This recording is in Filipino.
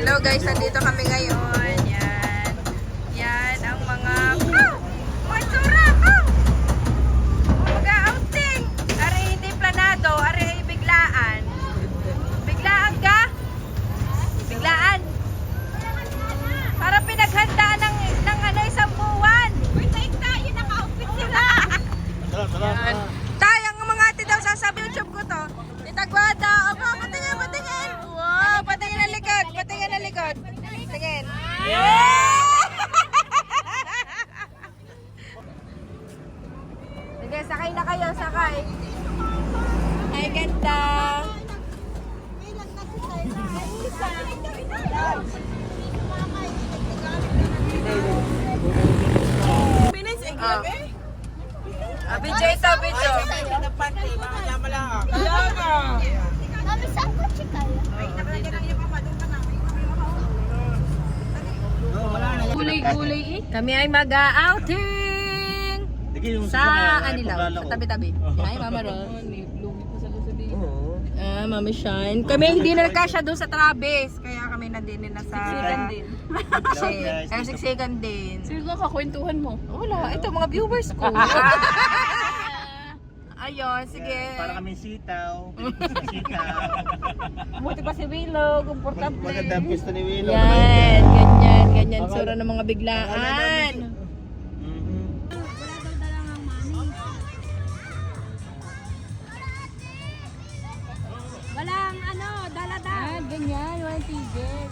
Hello guys, nandito kami ngayon. Yan. Yan ang mga... Mga tsura! Mag-outing! Ari hindi planado, ari ay biglaan. Biglaan ka? Biglaan? Para pinaghandaan ng isang buwan. Uy, tayo tayo, naka-outfit sila. Yan. Tayo, ang mga ate daw sasabi YouTube ko to. Itagwada. Aba, patingin, patingin. Wow, patingin na likod. Patingin na likod. Patingin. Sige, sakay na kayo, sakay. Ay, ganda. Video ito, video. Gulay-gulay eh. Kami ay mag-outing sa Anilaw, sa tabi-tabi. Ay, Mama Ron. Mami Shine. Kami hindi na nagkasya doon sa Travis. Kaya kami nandinin na sa... Siksikan din. Kaya siksikan din. Sino ka kakwentuhan mo? Wala. Ito, mga viewers ko. Ayun, sige. Para kaming sitaw. Sitaw. Buti pa si Willow, komportable. Maganda ang pwesto ni Willow. Yan, ganyan, ganyan. Sura ng mga biglaan. Walang dala-dala. Ganyan, walang tigil.